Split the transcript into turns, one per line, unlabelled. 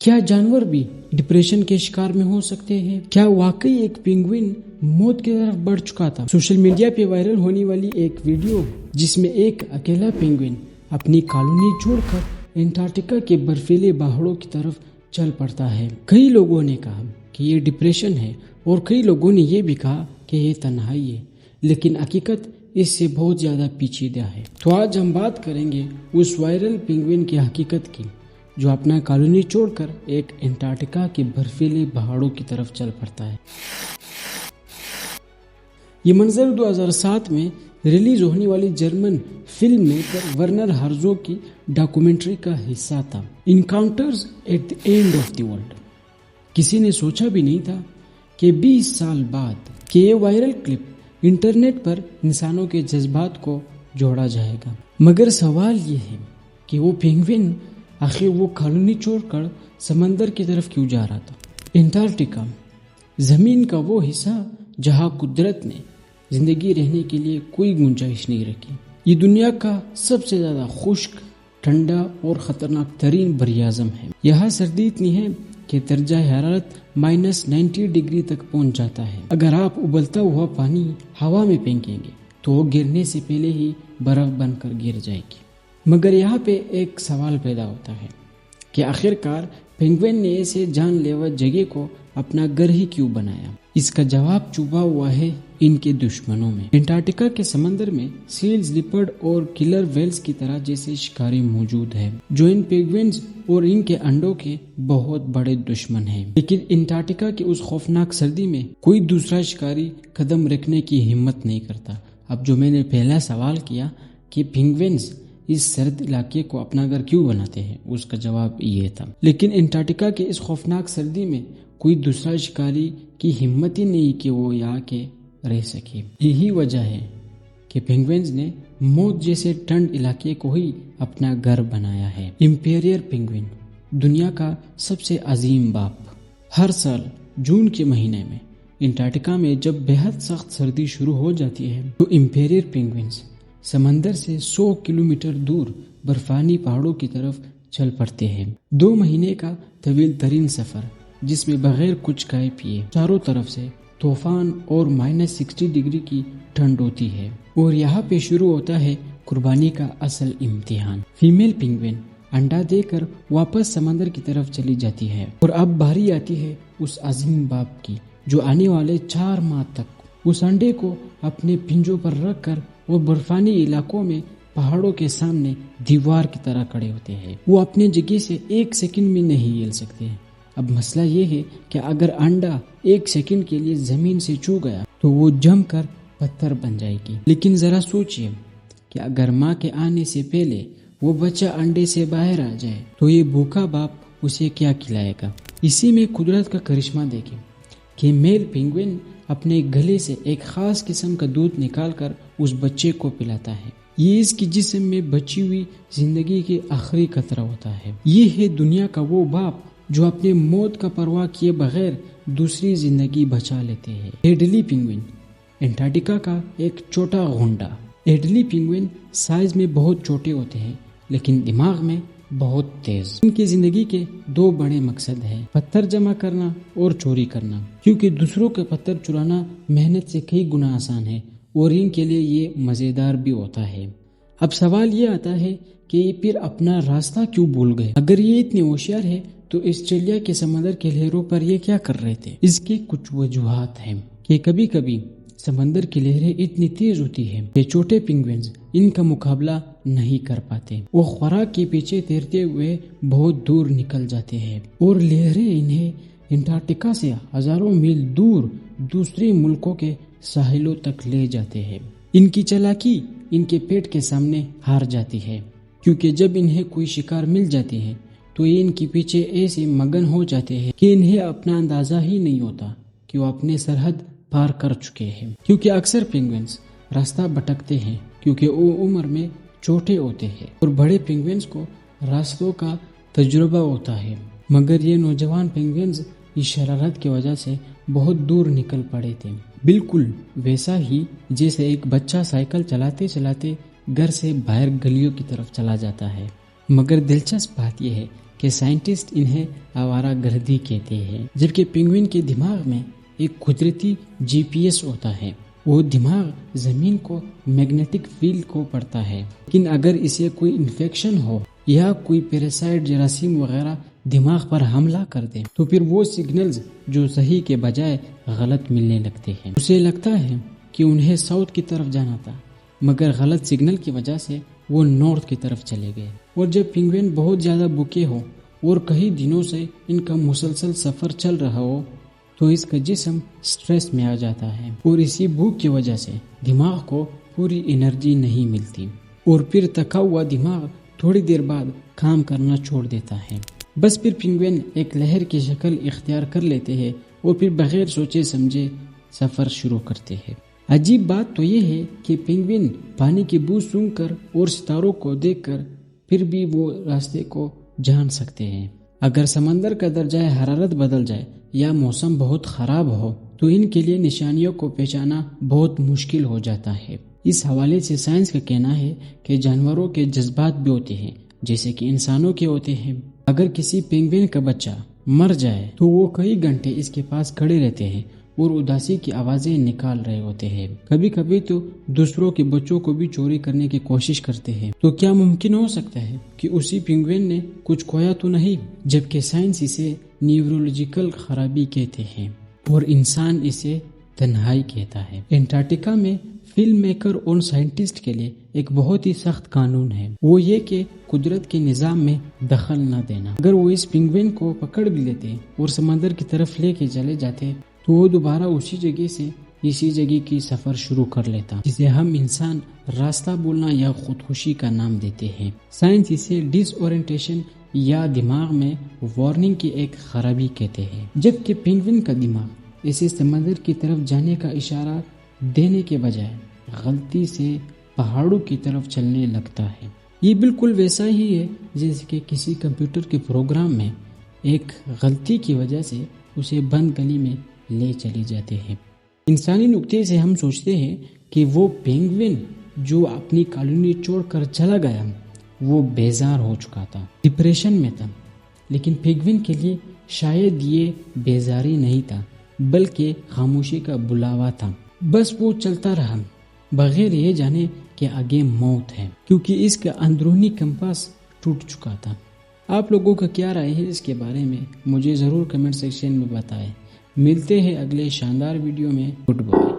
کیا جانور بھی ڈپریشن کے شکار میں ہو سکتے ہیں؟ کیا واقعی ایک پینگوئن موت کی طرف بڑھ چکا تھا؟ سوشل میڈیا پہ وائرل ہونے والی ایک ویڈیو جس میں ایک اکیلا پینگوئن اپنی کالونی چھوڑ کر انٹارکٹیکا کے برفیلے پہاڑوں کی طرف چل پڑتا ہے۔ کئی لوگوں نے کہا کہ یہ ڈپریشن ہے اور کئی لوگوں نے یہ بھی کہا کہ یہ تنہائی ہے، لیکن حقیقت اس سے بہت زیادہ پیچیدہ ہے۔ تو آج ہم بات کریں گے اس وائرل پینگوئن کی حقیقت کی جو اپنا کالونی چھوڑ کر ایک انٹارکٹیکا کے برفیلے پہاڑوں کی طرف چل پڑتا ہے۔ یہ منظر 2007 میں ریلیز ہونے والی German film maker Werner Herzog کی ڈاکومنٹری کا حصہ تھا، encounters at the end of the world. کسی نے سوچا بھی نہیں تھا کہ 20 سال بعد کہ یہ وائرل کلپ انٹرنیٹ پر انسانوں کے جذبات کو جوڑا جائے گا۔ مگر سوال یہ ہے کہ وہ پینگوئن آخر وہ کالونی چھوڑ کر سمندر کی طرف کیوں جا رہا تھا؟ انٹارکٹیکا زمین کا وہ حصہ جہاں قدرت نے زندگی رہنے کے لیے کوئی گنجائش نہیں رکھی۔ یہ دنیا کا سب سے زیادہ خشک، ٹھنڈا اور خطرناک ترین براعظم ہے۔ یہاں سردی اتنی ہے کہ درجہ حرارت -90 ڈگری تک پہنچ جاتا ہے۔ اگر آپ ابلتا ہوا پانی ہوا میں پھینکیں گے تو وہ گرنے سے پہلے ہی برف بن کر گر جائے گی۔ مگر یہاں پہ ایک سوال پیدا ہوتا ہے کہ آخرکار پینگوئن نے ایسے جان لیوا جگہ کو اپنا گھر ہی کیوں بنایا؟ اس کا جواب چھپا ہوا ہے ان کے دشمنوں میں۔ انٹارکٹیکا کے سمندر میں سیلز، لیپرڈ اور کلر ویلز کی طرح جیسے شکاری موجود ہیں جو ان پینگوئنز اور ان کے انڈوں کے بہت بڑے دشمن ہیں۔ لیکن انٹارکٹیکا کی اس خوفناک سردی میں کوئی دوسرا شکاری قدم رکھنے کی ہمت نہیں کرتا۔ اب جو میں نے پہلا سوال کیا کہ پینگوئنز اس سرد علاقے کو اپنا گھر کیوں بناتے ہیں، اس کا جواب یہ تھا۔ لیکن انٹارکٹیکا کی اس خوفناک سردی میں کوئی دوسرا شکاری کی ہمت ہی نہیں کہ وہ یہاں کے رہ سکے۔ یہی وجہ ہے کہ پینگوئنز نے موت جیسے ٹھنڈ علاقے کو ہی اپنا گھر بنایا ہے۔ امپیریل پینگوئن دنیا کا سب سے عظیم باپ۔ ہر سال جون کے مہینے میں انٹارکٹیکا میں جب بے حد سخت سردی شروع ہو جاتی ہے تو امپیریل پینگوئنز سمندر سے 100 کلومیٹر دور برفانی پہاڑوں کی طرف چل پڑتے ہیں۔ 2 مہینے کا طویل ترین سفر جس میں بغیر کچھ کھائے پیے چاروں طرف سے طوفان اور -60 ڈگری کی ٹھنڈ ہوتی ہے، اور یہاں پہ شروع ہوتا ہے قربانی کا اصل امتحان۔ فیمیل پینگوئن انڈا دے کر واپس سمندر کی طرف چلی جاتی ہے، اور اب باری آتی ہے اس عظیم باپ کی جو آنے والے 4 ماہ تک اس انڈے کو اپنے پنجوں پر رکھ کر وہ برفانی علاقوں میں پہاڑوں کے سامنے دیوار کی طرح کھڑے ہوتے ہیں۔ وہ اپنے جگہ سے 1 سیکنڈ بھی نہیں ہل سکتے ہیں۔ اب مسئلہ یہ ہے کہ اگر انڈا 1 سیکنڈ کے لیے زمین سے چھو گیا تو وہ جم کر پتھر بن جائے گی۔ لیکن ذرا سوچئے کہ اگر ماں کے آنے سے پہلے وہ بچہ انڈے سے باہر آ جائے تو یہ بھوکا باپ اسے کیا کھلائے گا؟ اسی میں قدرت کا کرشمہ دیکھیں کہ میل پینگوئن اپنے گلے سے ایک خاص قسم کا دودھ نکال کر اس بچے کو پلاتا ہے۔ یہ اس کی جسم میں بچی ہوئی زندگی کے آخری قطرہ ہوتا ہے۔ یہ ہے دنیا کا وہ باپ جو اپنے موت کا پرواہ کیے بغیر دوسری زندگی بچا لیتے ہیں۔ ایڈلی پینگوئن انٹارکٹیکا کا ایک چھوٹا غونڈا۔ ایڈلی پینگوئن سائز میں بہت چھوٹے ہوتے ہیں لیکن دماغ میں بہت تیز۔ ان کی زندگی کے 2 بڑے مقصد ہیں، پتھر جمع کرنا اور چوری کرنا، کیونکہ دوسروں کے پتھر چرانا محنت سے کئی گنا آسان ہے اور ان کے لیے یہ مزیدار بھی ہوتا ہے۔ اب سوال یہ آتا ہے کہ یہ پھر اپنا راستہ کیوں بھول گئے؟ اگر یہ اتنے ہوشیار ہے تو آسٹریلیا کے سمندر کے لہروں پر یہ کیا کر رہے تھے؟ اس کے کچھ وجوہات ہیں کہ کبھی کبھی سمندر کی لہریں اتنی تیز ہوتی ہیں کہ چھوٹے پینگوئنز ان کا مقابلہ نہیں کر پاتے۔ وہ خوراک کے پیچھے تیرتے ہوئے بہت دور نکل جاتے ہیں اور لہریں انہیں انٹارکٹیکا سے ہزاروں میل دور دوسرے ملکوں کے ساحلوں تک لے جاتے ہیں۔ ان کی چالاکی ان کے پیٹ کے سامنے ہار جاتی ہے، کیونکہ جب انہیں کوئی شکار مل جاتے ہیں تو یہ ان کے پیچھے ایسے مگن ہو جاتے ہیں کہ انہیں اپنا اندازہ ہی نہیں ہوتا کہ وہ اپنے سرحد پار کر چکے ہیں۔ کیونکہ اکثر پینگوئنز راستہ بھٹکتے ہیں کیونکہ وہ عمر میں چھوٹے ہوتے ہیں اور بڑے پینگوئنز کو راستوں کا تجربہ ہوتا ہے، مگر یہ نوجوان پینگوئنز اس شرارت کی وجہ سے بہت دور نکل پڑے تھے، بالکل ویسا ہی جیسے ایک بچہ سائیکل چلاتے چلاتے گھر سے باہر گلیوں کی طرف چلا جاتا ہے۔ مگر دلچسپ بات یہ ہے کہ سائنٹسٹ انہیں آوارہ گردی کہتے ہیں، جبکہ پینگوئن کے دماغ میں ایک قدرتی GPS ہوتا ہے۔ وہ دماغ زمین کو میگنیٹک فیلڈ کو پڑھتا ہے، لیکن اگر اسے کوئی انفیکشن ہو یا کوئی پیراسائٹ جراثیم وغیرہ دماغ پر حملہ کر دے تو پھر وہ سگنلز جو صحیح کے بجائے غلط ملنے لگتے ہیں۔ اسے لگتا ہے کہ انہیں ساؤتھ کی طرف جانا تھا، مگر غلط سگنل کی وجہ سے وہ نارتھ کی طرف چلے گئے۔ اور جب پینگوئن بہت زیادہ بھوکے ہو اور کئی دنوں سے ان کا مسلسل سفر چل رہا ہو تو اس کا جسم سٹریس میں آ جاتا ہے، اور اسی بھوک کی وجہ سے دماغ کو پوری انرجی نہیں ملتی، اور پھر تھکا ہوا دماغ تھوڑی دیر بعد کام کرنا چھوڑ دیتا ہے۔ بس پھر پینگوئن ایک لہر کی شکل اختیار کر لیتے ہیں اور پھر بغیر سوچے سمجھے سفر شروع کرتے ہیں۔ عجیب بات تو یہ ہے کہ پینگوئن پانی کی بو سونگھ کر اور ستاروں کو دیکھ کر پھر بھی وہ راستے کو جان سکتے ہیں۔ اگر سمندر کا درجہ حرارت بدل جائے یا موسم بہت خراب ہو تو ان کے لیے نشانیوں کو پہچانا بہت مشکل ہو جاتا ہے۔ اس حوالے سے سائنس کا کہنا ہے کہ جانوروں کے جذبات بھی ہوتے ہیں جیسے کہ انسانوں کے ہوتے ہیں۔ اگر کسی پینگوئن کا بچہ مر جائے تو وہ کئی گھنٹے اس کے پاس کھڑے رہتے ہیں اور اداسی کی آوازیں نکال رہے ہوتے ہیں۔ کبھی کبھی تو دوسروں کے بچوں کو بھی چوری کرنے کی کوشش کرتے ہیں۔ تو کیا ممکن ہو سکتا ہے کہ اسی پینگوئن نے کچھ کھویا تو نہیں؟ جبکہ سائنس اسے نیورولوجیکل خرابی کہتے ہیں اور انسان اسے تنہائی کہتا ہے۔ انٹارکٹیکا میں فلم میکر اور سائنٹسٹ کے لیے ایک بہت ہی سخت قانون ہے، وہ یہ کہ قدرت کے نظام میں دخل نہ دینا۔ اگر وہ اس پینگوئن کو پکڑ بھی لیتے اور سمندر کی طرف لے کے چلے جاتے تو وہ دوبارہ اسی جگہ سے اسی جگہ کی سفر شروع کر لیتا، جسے ہم انسان راستہ بولنا یا خودکشی کا نام دیتے ہیں۔ سائنس اسے ڈس اورینٹیشن یا دماغ میں وارننگ کی ایک خرابی کہتے ہیں، جبکہ پینگوئن کا دماغ اسے سمندر کی طرف جانے کا اشارہ دینے کے بجائے غلطی سے پہاڑوں کی طرف چلنے لگتا ہے۔ یہ بالکل ویسا ہی ہے جیسے کہ کسی کمپیوٹر کے پروگرام میں ایک غلطی کی وجہ سے اسے بند گلی میں لے چلی جاتے ہیں۔ انسانی نقطے سے ہم سوچتے ہیں کہ وہ پینگوئن جو اپنی کالونی چھوڑ کر چلا گیا وہ بیزار ہو چکا تھا، ڈپریشن میں تھا، لیکن پینگوئن کے لیے شاید یہ بیزاری نہیں تھا بلکہ خاموشی کا بلاوا تھا۔ بس وہ چلتا رہا بغیر یہ جانے کہ آگے موت ہے، کیونکہ اس کا اندرونی کمپاس ٹوٹ چکا تھا۔ آپ لوگوں کا کیا رائے ہے اس کے بارے میں مجھے ضرور کمنٹ سیکشن میں بتائیں۔ ملتے ہیں اگلے شاندار ویڈیو میں۔ Good bye.